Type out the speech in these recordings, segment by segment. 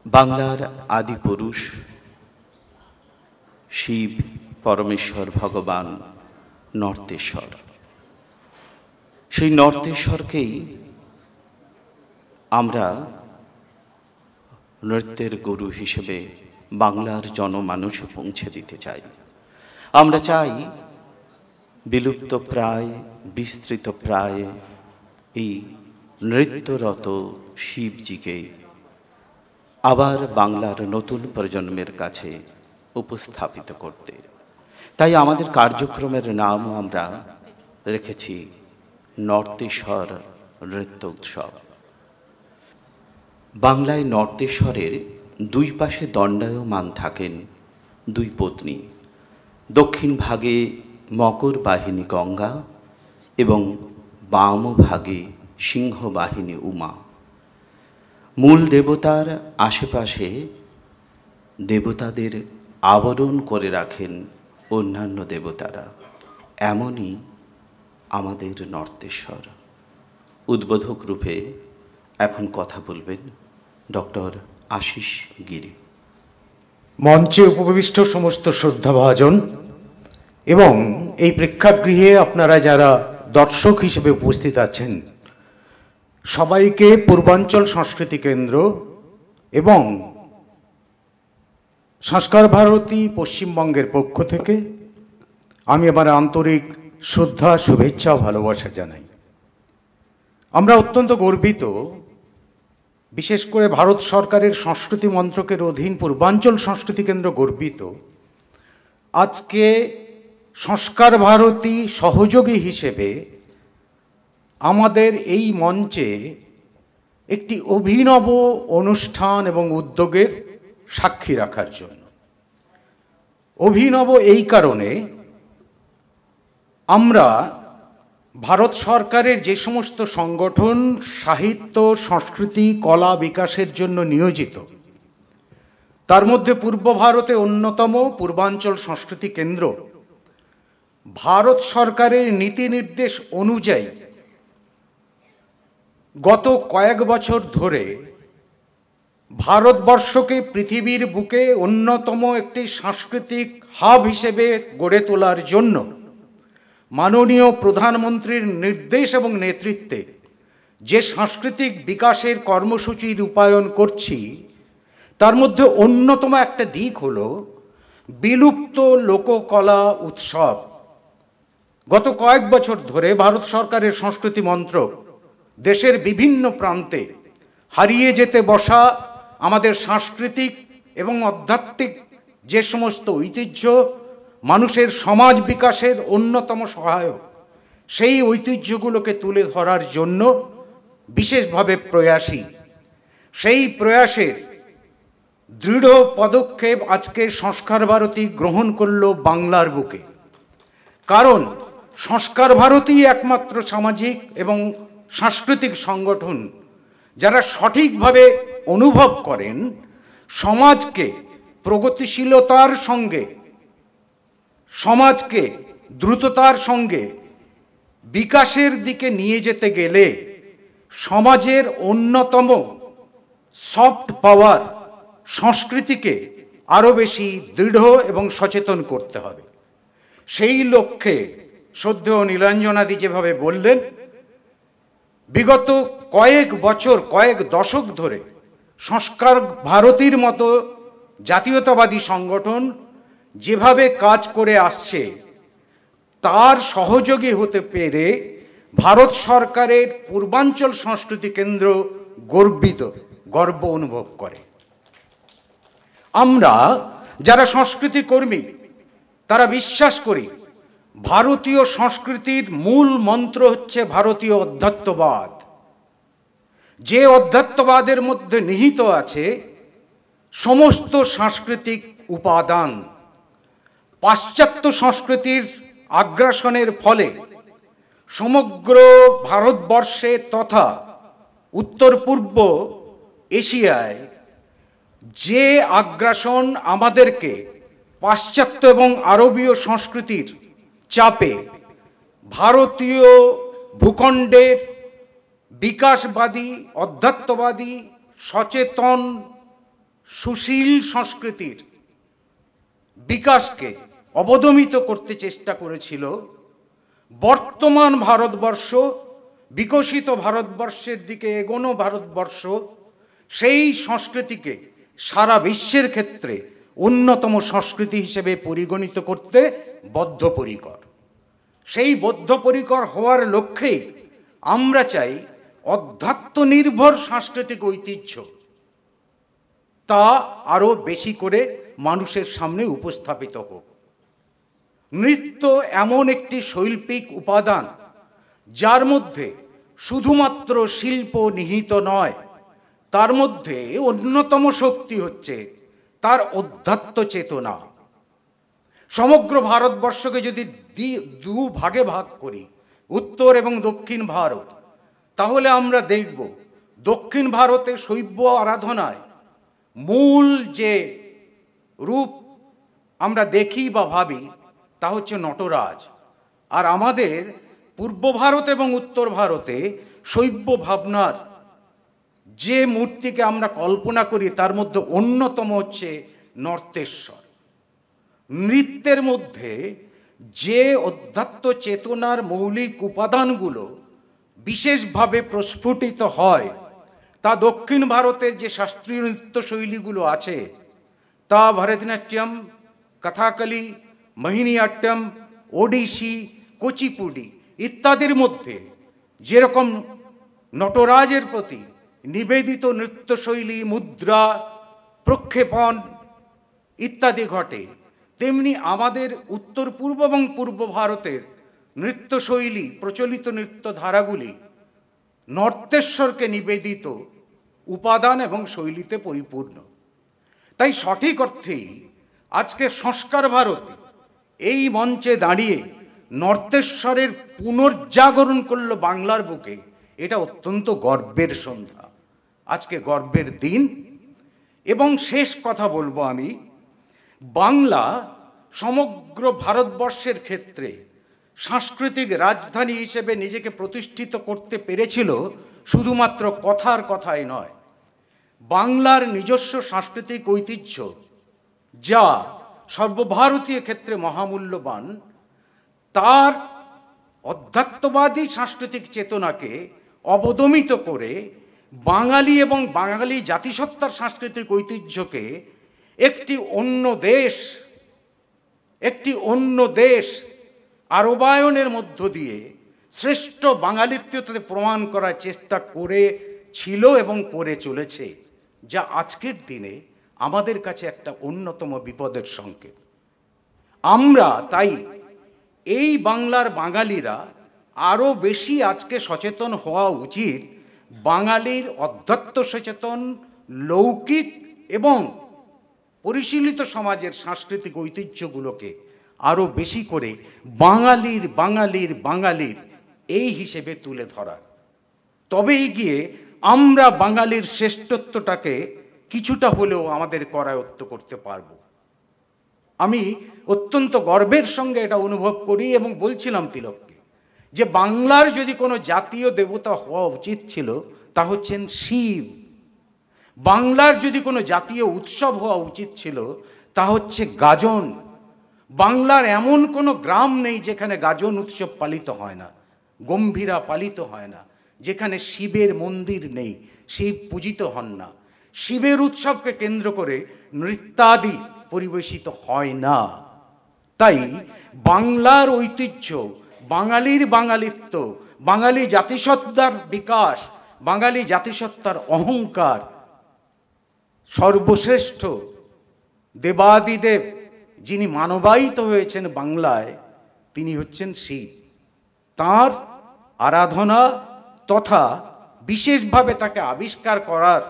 বাংলার আদি পুরুষ শিব পরমেশ্বর ভগবান নর্তেশ্বর, সেই নর্তেশ্বরকেই আমরা নৃত্যের গুরু হিসেবে বাংলার জনমানুষে পৌঁছে দিতে চাই। আমরা চাই বিলুপ্ত প্রায় বিস্তৃত প্রায় এই নৃত্যরত শিবজিকে আবার বাংলার নতুন প্রজন্মের কাছে উপস্থাপিত করতে। তাই আমাদের কার্যক্রমের নাম আমরা রেখেছি নর্তেশ্বর নৃত্য উৎসব। বাংলায় নর্তেশ্বরের দুই পাশে দণ্ডায়মান থাকেন দুই পত্নী, দক্ষিণ ভাগে মকর বাহিনী গঙ্গা এবং বাম ভাগে সিংহ বাহিনী উমা। মূল দেবতার আশেপাশে দেবতাদের আবরণ করে রাখেন অন্যান্য দেবতারা। এমনই আমাদের নর্তেশ্বর। উদ্বোধক রূপে এখন কথা বলবেন ডক্টর আশিস গিরি। মঞ্চে উপবিষ্ট সমস্ত শ্রদ্ধাভাজন এবং এই প্রেক্ষাগৃহে আপনারা যারা দর্শক হিসেবে উপস্থিত আছেন, সবাইকে পূর্বাঞ্চল সংস্কৃতি কেন্দ্র এবং সংস্কার ভারতী পশ্চিমবঙ্গের পক্ষ থেকে আমি আমার আন্তরিক শ্রদ্ধা, শুভেচ্ছা ও ভালোবাসা জানাই। আমরা অত্যন্ত গর্বিত, বিশেষ করে ভারত সরকারের সংস্কৃতি মন্ত্রকের অধীন পূর্বাঞ্চল সংস্কৃতি কেন্দ্র গর্বিত আজকে সংস্কার ভারতী সহযোগী হিসেবে আমাদের এই মঞ্চে একটি অভিনব অনুষ্ঠান এবং উদ্যোগের সাক্ষী রাখার জন্য। অভিনব এই কারণে, আমরা ভারত সরকারের যে সমস্ত সংগঠন সাহিত্য, সংস্কৃতি, কলা বিকাশের জন্য নিয়োজিত, তার মধ্যে পূর্ব ভারতে অন্যতম পূর্বাঞ্চল সংস্কৃতি কেন্দ্র ভারত সরকারের নীতি নির্দেশ অনুযায়ী গত কয়েক বছর ধরে ভারতবর্ষকে পৃথিবীর বুকে অন্যতম একটি সাংস্কৃতিক হাব হিসেবে গড়ে তোলার জন্য মাননীয় প্রধানমন্ত্রীর নির্দেশ এবং নেতৃত্বে যে সাংস্কৃতিক বিকাশের কর্মসূচি রূপায়ণ করছি, তার মধ্যে অন্যতম একটা দিক হল বিলুপ্ত লোককলা উৎসব। গত কয়েক বছর ধরে ভারত সরকারের সংস্কৃতি মন্ত্রক দেশের বিভিন্ন প্রান্তে হারিয়ে যেতে বসা আমাদের সাংস্কৃতিক এবং আধ্যাত্মিক যে সমস্ত ঐতিহ্য মানুষের সমাজ বিকাশের অন্যতম সহায়ক, সেই ঐতিহ্যগুলোকে তুলে ধরার জন্য বিশেষভাবে প্রয়াসী। সেই প্রয়াসের দৃঢ় পদক্ষেপ আজকে সংস্কার ভারতী গ্রহণ করল বাংলার বুকে। কারণ সংস্কার ভারতী একমাত্র সামাজিক এবং সাংস্কৃতিক সংগঠন যারা সঠিকভাবে অনুভব করেন সমাজকে প্রগতিশীলতার সঙ্গে, সমাজকে দ্রুততার সঙ্গে বিকাশের দিকে নিয়ে যেতে গেলে সমাজের অন্যতম সফট পাওয়ার সংস্কৃতিকে আরও বেশি দৃঢ় এবং সচেতন করতে হবে। সেই লক্ষ্যে শ্রদ্ধেয় নীলাঞ্জনাদি যেভাবে বললেন, বিগত কয়েক বছর, কয়েক দশক ধরে সংস্কার ভারতীর মতো জাতীয়তাবাদী সংগঠন যেভাবে কাজ করে আসছে, তার সহযোগী হতে পেরে ভারত সরকারের পূর্বাঞ্চল সংস্কৃতি কেন্দ্র গর্বিত, গর্ব অনুভব করে। আমরা যারা সংস্কৃতি কর্মী তারা বিশ্বাস করি ভারতীয় সংস্কৃতির মূল মন্ত্র হচ্ছে ভারতীয় অধ্যাত্মবাদ। যে অধ্যাত্মবাদের মধ্যে নিহিত আছে সমস্ত সাংস্কৃতিক উপাদান। পাশ্চাত্য সংস্কৃতির আগ্রাসনের ফলে সমগ্র ভারতবর্ষে তথা উত্তর পূর্ব এশিয়ায় যে আগ্রাসন আমাদেরকে পাশ্চাত্য এবং আরবীয় সংস্কৃতির চাপে ভারতীয় ভূখণ্ডের বিকাশবাদী, অধ্যাত্মবাদী, সচেতন সুশীল সংস্কৃতির বিকাশকে অবদমিত করতে চেষ্টা করেছিল, বর্তমান ভারতবর্ষ, বিকশিত ভারতবর্ষের দিকে এগোনো ভারতবর্ষ সেই সংস্কৃতিকে সারা বিশ্বের ক্ষেত্রে অন্যতম সংস্কৃতি হিসেবে পরিগণিত করতে বদ্ধপরিকর। সেই বদ্ধপরিকর হওয়ার লক্ষ্যেই আমরা চাই অধ্যাত্ম নির্ভর সাংস্কৃতিক ঐতিহ্য তা আরও বেশি করে মানুষের সামনে উপস্থাপিত হোক। নৃত্য এমন একটি শৈল্পিক উপাদান যার মধ্যে শুধুমাত্র শিল্প নিহিত নয়, তার মধ্যে অন্যতম শক্তি হচ্ছে তার অধ্যাত্ম চেতনা। সমগ্র ভারতবর্ষকে যদি দু ভাগে ভাগ করি, উত্তর এবং দক্ষিণ ভারত, তাহলে আমরা দেখব দক্ষিণ ভারতে শৈব আরাধনায় মূল যে রূপ আমরা দেখি বা ভাবি তা হচ্ছে নটরাজ। আর আমাদের পূর্ব ভারত এবং উত্তর ভারতে শৈব ভাবনার যে মূর্তিকে আমরা কল্পনা করি তার মধ্যে অন্যতম হচ্ছে নর্তেশ্বর। নৃত্যের মধ্যে যে অধ্যাত্ম চেতনার মৌলিক উপাদানগুলো বিশেষভাবে প্রস্ফুটিত হয় তা দক্ষিণ ভারতের যে শাস্ত্রীয় নৃত্যশৈলীগুলো আছে তা ভরতনাট্যম, কথাকলি, মোহিনীঅট্টম, ওডিশি, কুচিপুডি ইত্যাদির মধ্যে যেরকম নটরাজের প্রতি নিবেদিত নৃত্যশৈলী, মুদ্রা, প্রক্ষেপণ ইত্যাদি ঘটে, তেমনি আমাদের উত্তর পূর্ব এবং পূর্ব ভারতের নৃত্যশৈলী, প্রচলিত নৃত্যধারাগুলি নর্তেশ্বরকে নিবেদিত উপাদান এবং শৈলীতে পরিপূর্ণ। তাই সঠিক অর্থেই আজকে সংস্কার ভারতী এই মঞ্চে দাঁড়িয়ে নর্তেশ্বরের পুনর্জাগরণ করল বাংলার বুকে, এটা অত্যন্ত গর্বের সন্ধ্যা, আজকে গর্বের দিন। এবং শেষ কথা বলবো আমি, বাংলা সমগ্র ভারতবর্ষের ক্ষেত্রে সাংস্কৃতিক রাজধানী হিসেবে নিজেকে প্রতিষ্ঠিত করতে পেরেছিল শুধুমাত্র কথার কথাই নয়। বাংলার নিজস্ব সাংস্কৃতিক ঐতিহ্য যা সর্বভারতীয় ক্ষেত্রে মহামূল্যবান, তার অধ্যাত্মবাদী সাংস্কৃতিক চেতনাকে অবদমিত করে বাঙালি এবং বাঙালি জাতিসত্তার সাংস্কৃতিক ঐতিহ্যকে একটি অন্য দেশ আরবায়নের মধ্য দিয়ে শ্রেষ্ঠ বাঙালিত্বতে প্রমাণ করার চেষ্টা করেছিল এবং করে চলেছে, যা আজকের দিনে আমাদের কাছে একটা অন্যতম বিপদের সংকেত। আমরা তাই এই বাংলার বাঙালিরা আরও বেশি আজকে সচেতন হওয়া উচিত বাঙালির অধ্যাত্ম সচেতন, লৌকিক এবং পরিশীলিত সমাজের সাংস্কৃতিক ঐতিহ্যগুলোকে আরও বেশি করে বাঙালির এই হিসেবে তুলে ধরার। তবেই গিয়ে আমরা বাঙালির শ্রেষ্ঠত্বটাকে কিছুটা হলেও আমাদের করায়ত্ত করতে পারব। আমি অত্যন্ত গর্বের সঙ্গে এটা অনুভব করি এবং বলছিলাম তিলককে যে বাংলার যদি কোনো জাতীয় দেবতা হওয়া উচিত ছিল তা হচ্ছেন শিব। বাংলার যদি কোনো জাতীয় উৎসব হওয়া উচিত ছিল তা হচ্ছে গাজন। বাংলার এমন কোনো গ্রাম নেই যেখানে গাজন উৎসব পালিত হয় না, গম্ভীরা পালিত হয় না, যেখানে শিবের মন্দির নেই, শিব পূজিত হন না, শিবের উৎসবকে কেন্দ্র করে নৃত্যাদি পরিবেশিত হয় না। তাই বাংলার ঐতিহ্য, বাঙালির বাঙালিত্ব, বাঙালি জাতিসত্তার বিকাশ, বাঙালি জাতিসত্তার অহংকার, সর্বশ্রেষ্ঠ দেবাদিদেব যিনি মানবায়িত হয়েছেন বাংলায়, তিনি হচ্ছেন শিব। তাঁর আরাধনা তথা বিশেষভাবে তাকে আবিষ্কার করার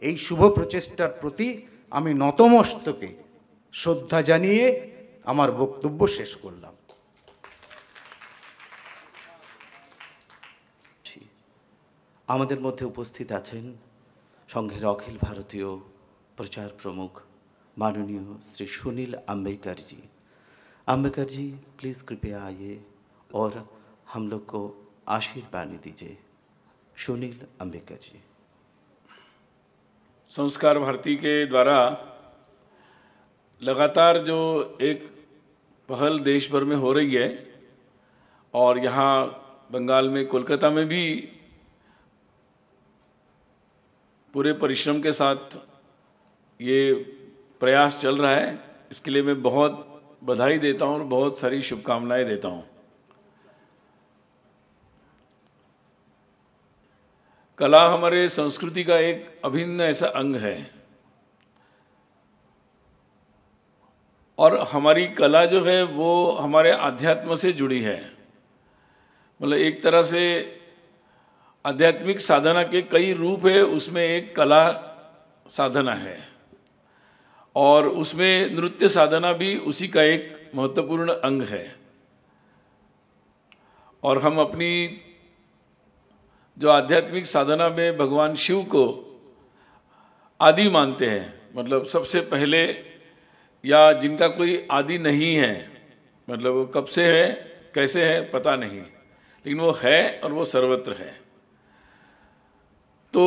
এই শুভ প্রচেষ্টার প্রতি আমি নতমস্তকে শ্রদ্ধা জানিয়ে আমার বক্তব্য শেষ করলাম। আমাদের মধ্যে উপস্থিত আছেন সংঘের অখিল ভারতীয় प्रचार प्रमुख माननीय श्री सुनील अंबेकर जी। अंबेकर जी प्लीज़ कृपया आइए और हम लोग को आशीर्वाद दीजिए। सुनील अंबेकर जी। संस्कार भारती के द्वारा लगातार जो एक पहल देश भर में हो रही है और यहाँ बंगाल में कोलकाता में भी पूरे परिश्रम के साथ ये प्रयास चल रहा है, इसके लिए मैं बहुत बधाई देता हूँ और बहुत सारी शुभकामनाएं देता हूँ। कला हमारे संस्कृति का एक अभिन्न ऐसा अंग है और हमारी कला जो है वो हमारे आध्यात्म से जुड़ी है। मतलब एक तरह से आध्यात्मिक साधना के कई रूप है, उसमें एक कला साधना है और उसमें नृत्य साधना भी उसी का एक महत्वपूर्ण अंग है। और हम अपनी जो आध्यात्मिक साधना में भगवान शिव को आदि मानते हैं, मतलब सबसे पहले, या जिनका कोई आदि नहीं है, मतलब वो कब से है कैसे है पता नहीं, लेकिन वो है और वो सर्वत्र है। तो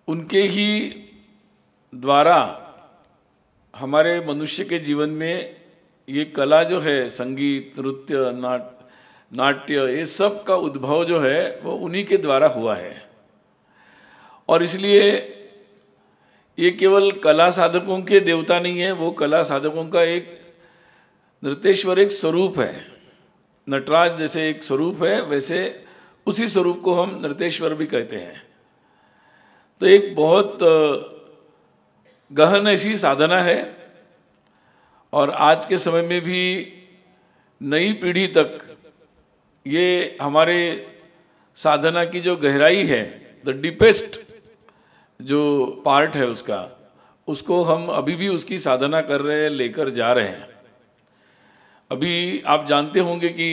उनके ही द्वारा हमारे मनुष्य के जीवन में ये कला जो है, संगीत, नृत्य, नाट्य, ये सब का उद्भव जो है वो उन्हीं के द्वारा हुआ है। और इसलिए ये केवल कला साधकों के देवता नहीं है, वो कला साधकों का एक नृत्येश्वर एक स्वरूप है। नटराज जैसे एक स्वरूप है, वैसे उसी स्वरूप को हम नृत्येश्वर भी कहते हैं। तो एक बहुत गहन ऐसी साधना है और आज के समय में भी नई पीढ़ी तक ये हमारे साधना की जो गहराई है, द डीपेस्ट जो पार्ट है उसको हम अभी भी उसकी साधना कर रहे हैं, लेकर जा रहे हैं। अभी आप जानते होंगे कि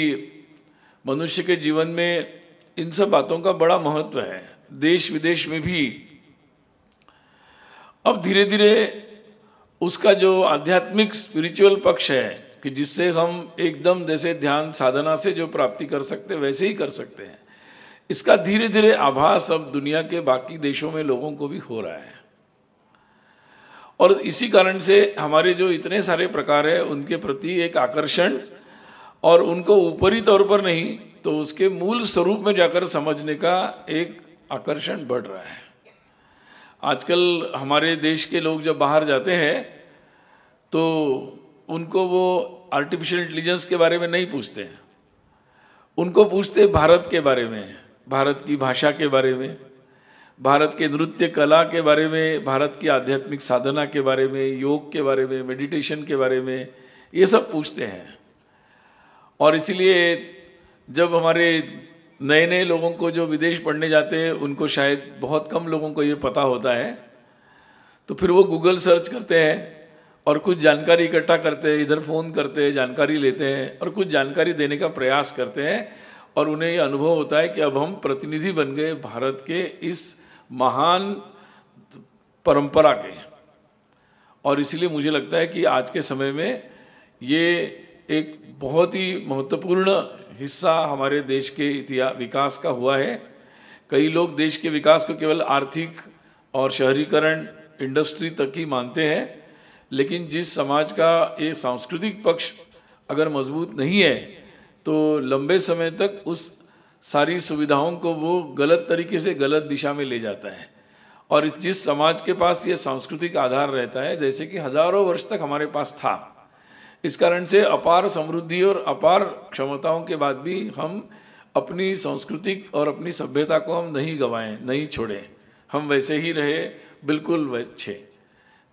मनुष्य के जीवन में इन सब बातों का बड़ा महत्व है। देश विदेश में भी अब धीरे धीरे उसका जो आध्यात्मिक स्पिरिचुअल पक्ष है कि जिससे हम एकदम जैसे ध्यान साधना से जो प्राप्ति कर सकते हैं वैसे ही कर सकते हैं, इसका धीरे धीरे आभास अब दुनिया के बाकी देशों में लोगों को भी हो रहा है। और इसी कारण से हमारे जो इतने सारे प्रकार है उनके प्रति एक आकर्षण, और उनको ऊपरी तौर पर नहीं तो उसके मूल स्वरूप में जाकर समझने का एक आकर्षण बढ़ रहा है। आजकल हमारे देश के लोग जब बाहर जाते हैं तो उनको वो आर्टिफिशियल इंटेलिजेंस के बारे में नहीं पूछते हैं, उनको पूछते भारत के बारे में, भारत की भाषा के बारे में, भारत के नृत्य कला के बारे में, भारत की आध्यात्मिक साधना के बारे में, योग के बारे में, मेडिटेशन के बारे में, ये सब पूछते हैं। और इसलिए जब हमारे नए नए लोगों को जो विदेश पढ़ने जाते हैं उनको शायद बहुत कम लोगों को ये पता होता है, तो फिर वो गूगल सर्च करते हैं और कुछ जानकारी इकट्ठा करते हैं, इधर फ़ोन करते हैं, जानकारी लेते हैं और कुछ जानकारी देने का प्रयास करते हैं, और उन्हें ये अनुभव होता है कि अब हम प्रतिनिधि बन गए भारत के इस महान परंपरा के। और इसलिए मुझे लगता है कि आज के समय में ये एक बहुत ही महत्वपूर्ण हिस्सा हमारे देश के विकास का हुआ है। कई लोग देश के विकास को केवल आर्थिक और शहरीकरण, इंडस्ट्री तक ही मानते हैं, लेकिन जिस समाज का ये सांस्कृतिक पक्ष अगर मजबूत नहीं है तो लंबे समय तक उस सारी सुविधाओं को वो गलत तरीके से गलत दिशा में ले जाता है। और जिस समाज के पास ये सांस्कृतिक आधार रहता है, जैसे कि हजारों वर्ष तक हमारे पास था, इस कारण से अपार समृद्धि और अपार क्षमताओं के बाद भी हम अपनी सांस्कृतिक और अपनी सभ्यता को हम नहीं गंवाएं, नहीं छोड़ें, हम वैसे ही रहे, बिल्कुल वैसे।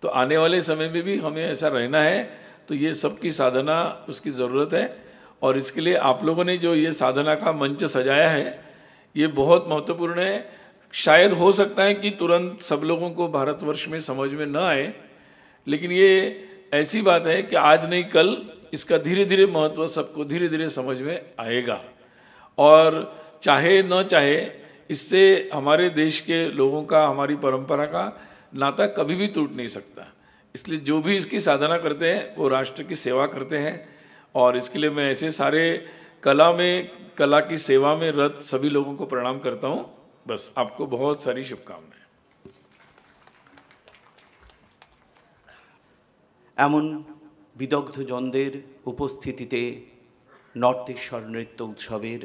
तो आने वाले समय में भी हमें ऐसा रहना है, तो ये सबकी साधना उसकी ज़रूरत है। और इसके लिए आप लोगों ने जो ये साधना का मंच सजाया है ये बहुत महत्वपूर्ण है। शायद हो सकता है कि तुरंत सब लोगों को भारतवर्ष में समझ में न आए, लेकिन ये ऐसी बात है कि आज नहीं कल इसका धीरे धीरे महत्व सबको धीरे धीरे समझ में आएगा। और चाहे न चाहे इससे हमारे देश के लोगों का, हमारी परंपरा का नाता कभी भी टूट नहीं सकता। इसलिए जो भी इसकी साधना करते हैं वो राष्ट्र की सेवा करते हैं। और इसके लिए मैं ऐसे सारे कला की सेवा में रत सभी लोगों को प्रणाम करता हूँ। बस आपको बहुत सारी शुभकामनाएं। এমন বিদগ্ধজনদের উপস্থিতিতে নর্তেশ্বর নৃত্য উৎসবের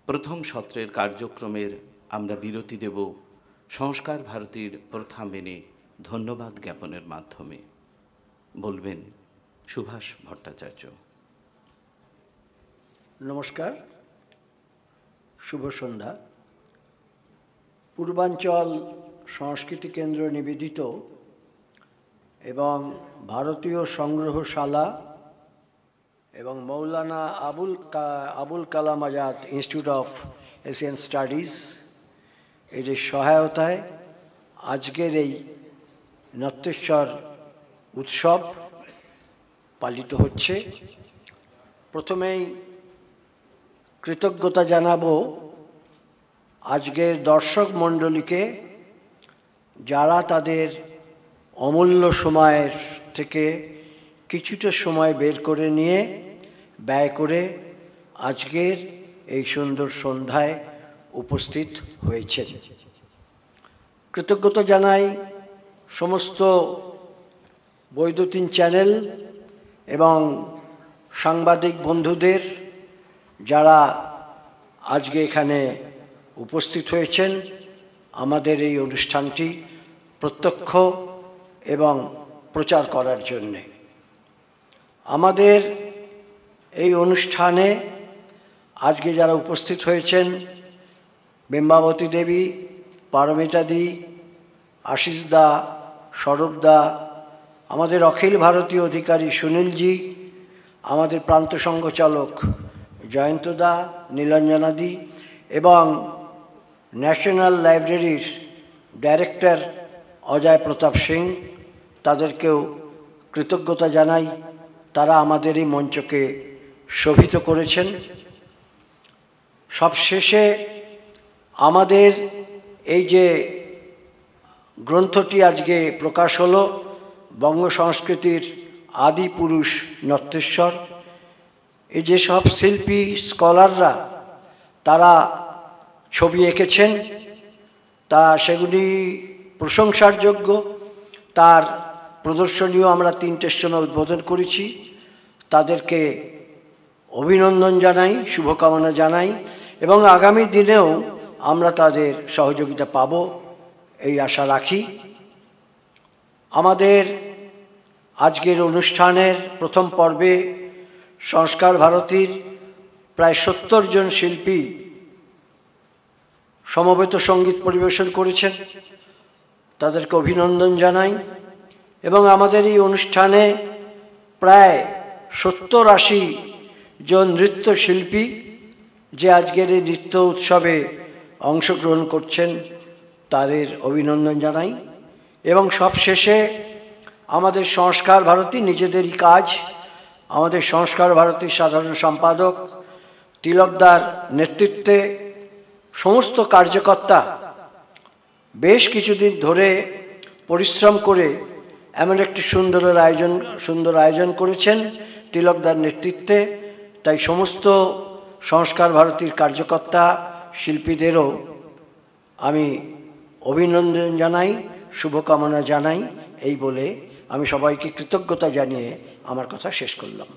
প্রথম সত্রের কার্যক্রমের আমরা বিরতি দেব সংস্কার ভারতীর প্রথা মেনে ধন্যবাদ জ্ঞাপনের মাধ্যমে। বলবেন সুভাষ ভট্টাচার্য। নমস্কার, শুভ সন্ধ্যা। পূর্বাঞ্চল সংস্কৃতি কেন্দ্র নিবেদিত এবং ভারতীয় সংগ্রহশালা এবং Maulana Abul Kalam Azad Institute of Asian Studies এদের সহায়তায় আজকের এই নর্তেশ্বর উৎসব পালিত হচ্ছে। প্রথমেই কৃতজ্ঞতা জানাবো আজকের দর্শক মণ্ডলীকে, যারা তাদের অমূল্য সময়ের থেকে কিছুটা সময় বের করে নিয়ে ব্যয় করে আজকের এই সুন্দর সন্ধ্যায় উপস্থিত হয়েছেন। কৃতজ্ঞতা জানাই সমস্ত বৈদ্যুতিন চ্যানেল এবং সাংবাদিক বন্ধুদের, যারা আজকে এখানে উপস্থিত হয়েছেন আমাদের এই অনুষ্ঠানটি প্রত্যক্ষ এবং প্রচার করার জন্যে। আমাদের এই অনুষ্ঠানে আজকে যারা উপস্থিত হয়েছেন, বিম্বাবতী দেবী, পারমিতাদি, আশিসদা, সৌরভদা, আমাদের অখিল ভারতীয় অধিকারী সুনীলজি, আমাদের প্রান্ত সংঘচালক জয়ন্তদা, নীলাঞ্জনাদি এবং ন্যাশনাল লাইব্রেরির ডাইরেক্টর অজয় প্রতাপ সিং, তাদেরকেও কৃতজ্ঞতা জানাই। তারা আমাদের এই মঞ্চকে শোভিত করেছেন। সবশেষে আমাদের এই যে গ্রন্থটি আজকে প্রকাশ হলো, বঙ্গ সংস্কৃতির আদি পুরুষ নর্তেশ্বর, এই যে সব শিল্পী স্কলাররা তারা ছবি এঁকেছেন, তা সেগুলি প্রশংসার যোগ্য। তার প্রদর্শনীও আমরা 3টের সময় উদ্বোধন করেছি। তাদেরকে অভিনন্দন জানাই, শুভকামনা জানাই এবং আগামী দিনেও আমরা তাদের সহযোগিতা পাব এই আশা রাখি। আমাদের আজকের অনুষ্ঠানের প্রথম পর্বে সংস্কার ভারতীর প্রায় 70 জন শিল্পী সমবেত সঙ্গীত পরিবেশন করেছেন, তাদেরকে অভিনন্দন জানাই। এবং আমাদের এই অনুষ্ঠানে প্রায় 70-80 জন নৃত্যশিল্পী যে আজকের এই নৃত্য উৎসবে অংশগ্রহণ করছেন, তাদের অভিনন্দন জানাই। এবং সবশেষে আমাদের সংস্কার ভারতী নিজেদেরই কাজ, আমাদের সংস্কার ভারতীর সাধারণ সম্পাদক তিলকদার নেতৃত্বে সমস্ত কার্যকর্তা বেশ কিছুদিন ধরে পরিশ্রম করে এমন একটি সুন্দর আয়োজন করেছেন তিলকদার নেতৃত্বে। তাই সমস্ত সংস্কার ভারতীর কার্যকর্তা শিল্পীদেরও আমি অভিনন্দন জানাই, শুভকামনা জানাই। এই বলে আমি সবাইকে কৃতজ্ঞতা জানিয়ে আমার কথা শেষ করলাম।